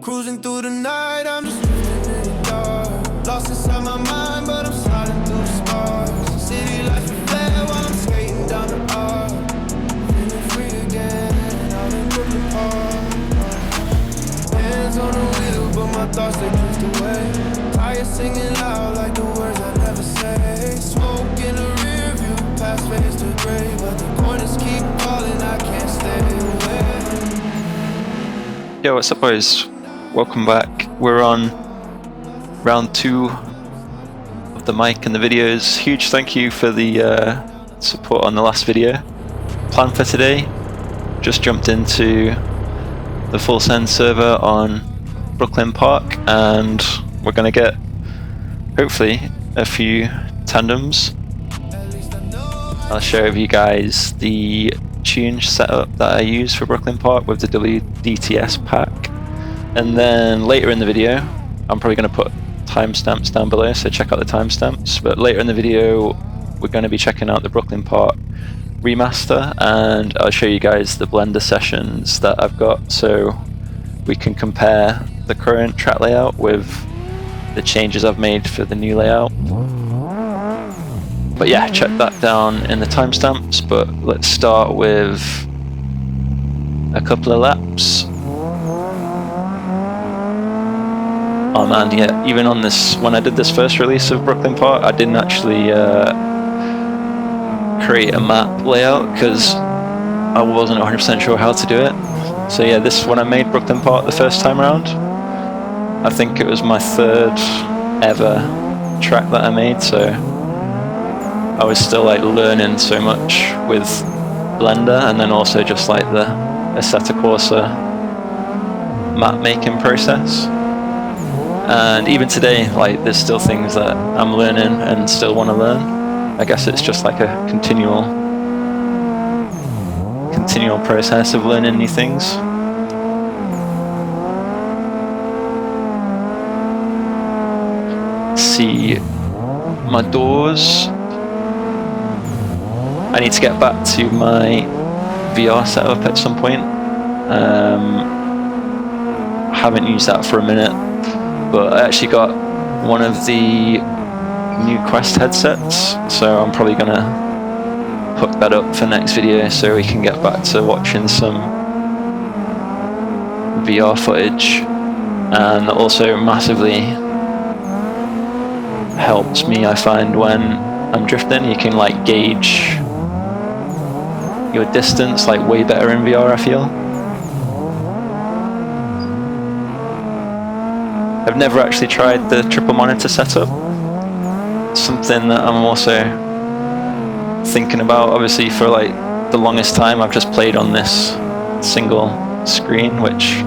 cruising through the night, I'm just living in the dark. Lost inside my mind, but I'm sliding through the stars. City life is fair while I'm skating down the park. Feeling free again, out in Brooklyn Park. Hands on the wheel, but my thoughts they drift away. Tired singing loud like the words I never say. Smoke in the rear view, past fades to gray, but the corners keep calling, I can't stay away. Yo, what's up boys? Welcome back. We're on round 2 of the mic and the videos. Huge thank you for the support on the last video. Plan for today, just jumped into the full send server on Brooklyn Park and we're going to get hopefully a few tandems. I'll share with you guys the tune setup that I use for Brooklyn Park with the WDTS pack, and then later in the video I'm probably going to put timestamps down below, so check out the timestamps. But later in the video we're going to be checking out the Brooklyn Park Remaster, and I'll show you guys the Blender sessions that I've got so we can compare the current track layout with the changes I've made for the new layout. But yeah, check that down in the timestamps, but let's start with a couple of laps. Oh man, yeah, even on this, when I did this first release of Brooklyn Park, I didn't actually create a map layout because I wasn't 100% sure how to do it. So yeah, this, when I made Brooklyn Park the first time around, I think it was my 3rd ever track that I made, so I was still like learning so much with Blender, and then also just like the assetto corsa map making process. And even today, like, there's still things that I'm learning and still want to learn. I guess it's just like a continual process of learning new things. See my doors. I need to get back to my VR setup at some point. Haven't used that for a minute, but I actually got one of the new Quest headsets, so I'm probably gonna hook that up for next video so we can get back to watching some VR footage. And also massively helps me, I find, when I'm drifting. You can like gauge your distance like way better in VR, I feel. I've never actually tried the triple monitor setup. Something that I'm also thinking about. Obviously for like the longest time I've just played on this single screen, which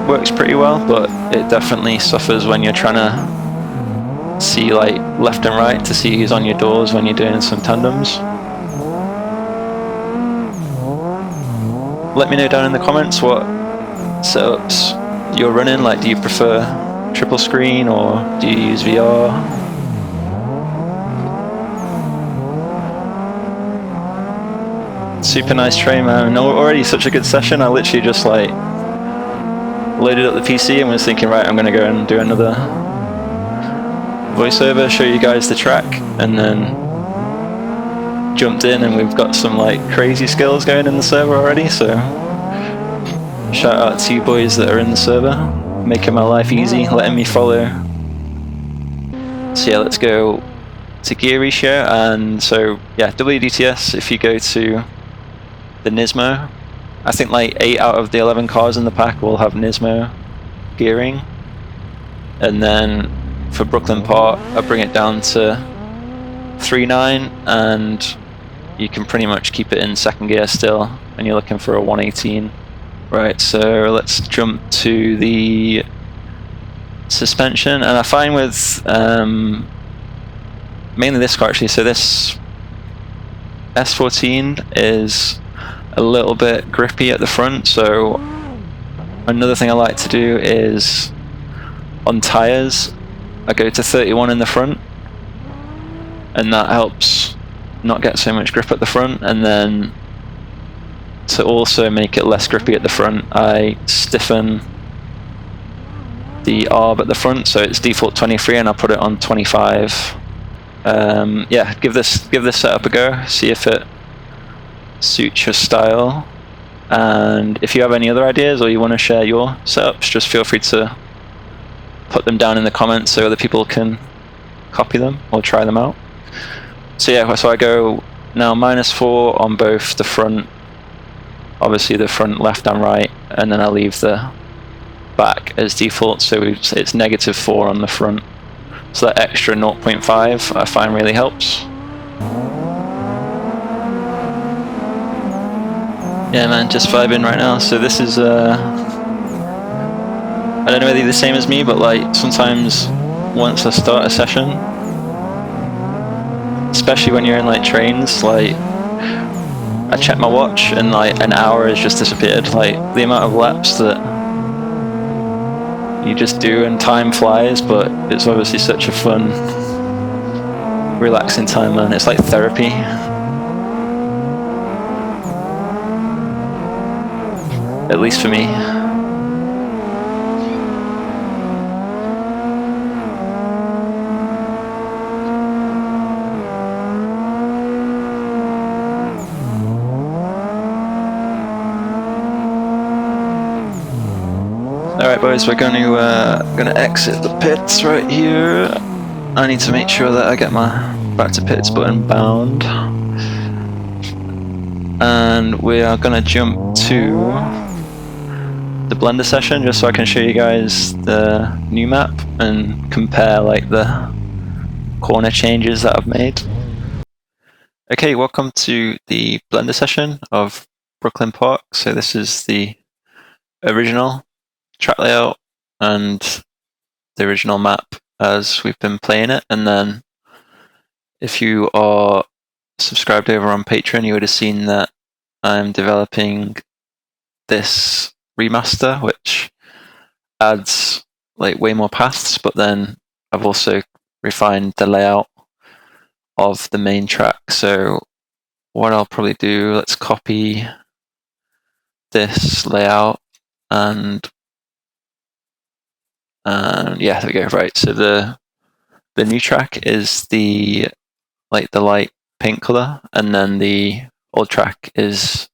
works pretty well, but it definitely suffers when you're trying to see like left and right to see who's on your doors when you're doing some tandems. Let me know down in the comments what setups you're running. Like, do you prefer triple screen or do you use VR? Super nice tray, man. Already such a good session. I literally just like loaded up the PC and was thinking, right, I'm gonna go and do another voiceover, show you guys the track, and then jumped in and we've got some like crazy skills going in the server already. So shout out to you boys that are in the server, making my life easy, letting me follow. So yeah, let's go to gear reshare. And so yeah, WDTS, if you go to the Nismo, I think like 8 out of the 11 cars in the pack will have Nismo gearing. And then for Brooklyn Park, I bring it down to 3.9, and you can pretty much keep it in 2nd gear still, and you're looking for a 118. Right, so let's jump to the suspension, and I find with mainly this car actually, so this S14 is a little bit grippy at the front, so another thing I like to do is on tyres I go to 31 in the front, and that helps not get so much grip at the front. And then to also make it less grippy at the front, I stiffen the arb at the front, so it's default 23 and I'll put it on 25. Yeah, give this setup a go, see if it suits your style. And if you have any other ideas or you want to share your setups, just feel free to put them down in the comments so other people can copy them or try them out. So yeah, so I go now -4 on both the front, obviously the front left and right, and then I leave the back as default, so it's -4 on the front. So that extra 0.5 I find really helps. Yeah man, just vibing right now. So this is I don't know whether you're the same as me, but like sometimes once I start a session, especially when you're in like trains, like I check my watch and like an hour has just disappeared. Like the amount of laps that you just do and time flies, but it's obviously such a fun, relaxing time, man. It's like therapy. At least for me. Alright boys, we're gonna exit the pits right here. I need to make sure that I get my back to pits button bound. And we are gonna jump to the blender session just so I can show you guys the new map and compare like the corner changes that I've made. Okay, welcome to the blender session of Brooklyn Park. So this is the original track layout and the original map as we've been playing it. And then if you are subscribed over on Patreon, you would have seen that I'm developing this remaster, which adds like way more paths, but then I've also refined the layout of the main track. So what I'll probably do, let's copy this layout and yeah, there we go. Right, so the new track is the light pink color, and then the old track is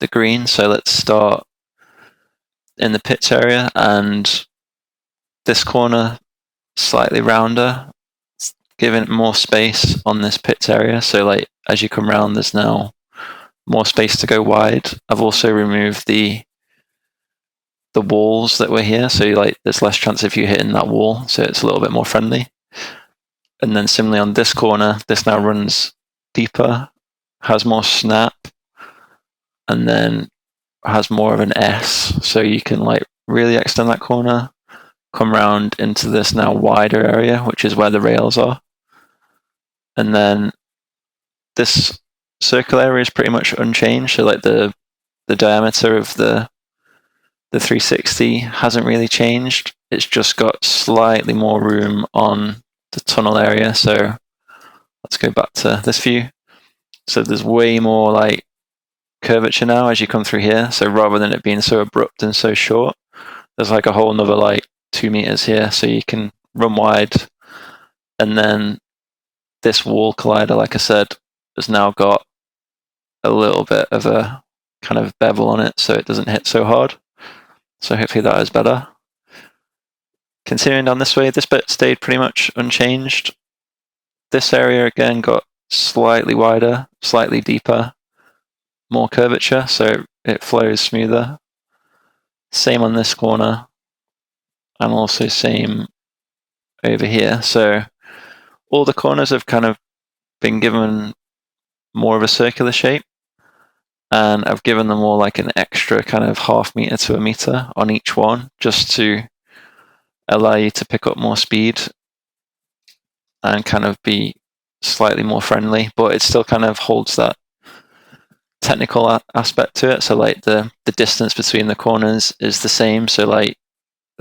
the green. So let's start in the pits area, and this corner slightly rounder, giving it more space on this pits area. So like as you come around, there's now more space to go wide. I've also removed the walls that were here, so like there's less chance of you hitting that wall, so it's a little bit more friendly. And then similarly on this corner, this now runs deeper, has more snap, and then has more of an S, so you can like really extend that corner, come around into this now wider area, which is where the rails are. And then this circle area is pretty much unchanged, so like the diameter of the 360 hasn't really changed. It's just got slightly more room on the tunnel area. So let's go back to this view. So there's way more like curvature now as you come through here. So rather than it being so abrupt and so short, there's like a whole another like 2 meters here, so you can run wide. And then this wall collider, like I said, has now got a little bit of a kind of bevel on it, so it doesn't hit so hard. So hopefully that is better. Continuing down this way, this bit stayed pretty much unchanged. This area again got slightly wider, slightly deeper, more curvature, so it flows smoother. Same on this corner, and also same over here. So all the corners have kind of been given more of a circular shape, and I've given them all like an extra kind of 0.5 meter to 1 meter on each one, just to allow you to pick up more speed and kind of be slightly more friendly, but it still kind of holds that technical aspect to it. So like the distance between the corners is the same, so like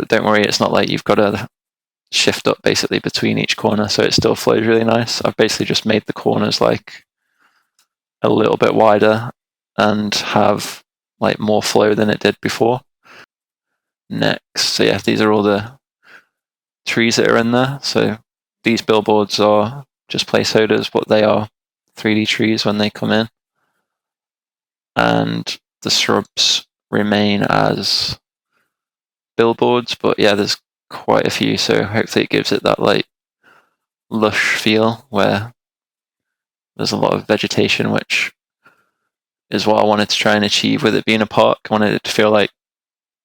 don't worry, it's not like you've got to shift up basically between each corner, so it still flows really nice. I've basically just made the corners like a little bit wider and have like more flow than it did before. Next, so yeah, these are all the trees that are in there. So these billboards are just placeholders, but they are 3D trees when they come in. And the shrubs remain as billboards, but yeah, there's quite a few, so hopefully it gives it that like lush feel where there's a lot of vegetation, which is what I wanted to try and achieve with it being a park. I wanted it to feel like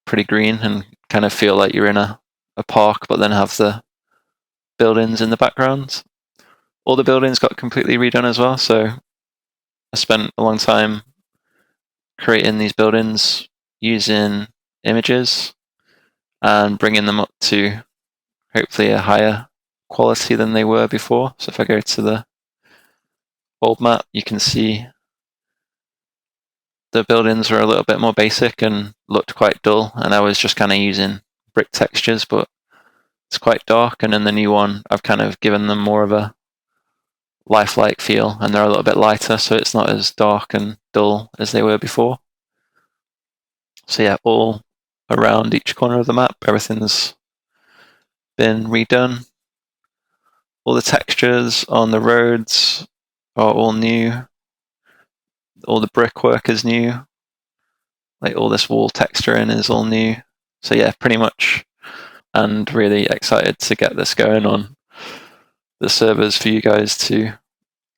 pretty green and kind of feel like you're in a park, but then have the buildings in the background. All the buildings got completely redone as well, so I spent a long time creating these buildings using images and bringing them up to hopefully a higher quality than they were before. So if I go to the old map, you can see the buildings were a little bit more basic and looked quite dull, and I was just kind of using brick textures, but it's quite dark. And in the new one, I've kind of given them more of a lifelike feel, and they're a little bit lighter, so it's not as dark and dull as they were before. So yeah, all around each corner of the map, everything's been redone. All the textures on the roads are all new. All the brickwork is new. Like all this wall texturing is all new. So yeah, pretty much. And really excited to get this going on the servers for you guys to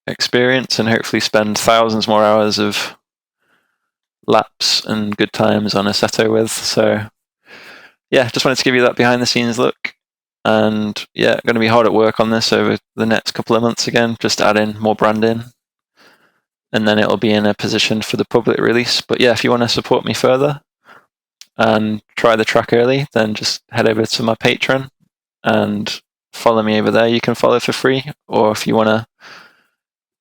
experience and hopefully spend thousands more hours of laps and good times on Assetto with. So yeah, just wanted to give you that behind the scenes look. And yeah, going to be hard at work on this over the next couple of months again, just adding more branding. And then it'll be in a position for the public release. But yeah, if you want to support me further and try the track early, then just head over to my Patreon and follow me over there. You can follow for free, or if you want to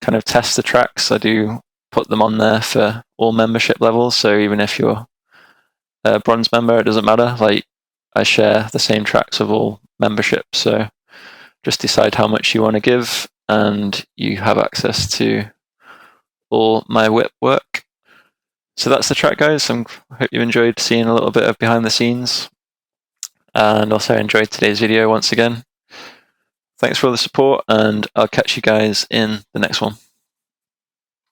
kind of test the tracks, I do put them on there for all membership levels. So even if you're a bronze member, it doesn't matter. Like, I share the same tracks with all memberships. So just decide how much you want to give, and you have access to all my whip work. So that's the track, guys. I hope you enjoyed seeing a little bit of behind the scenes, and also enjoyed today's video once again. Thanks for all the support, and I'll catch you guys in the next one.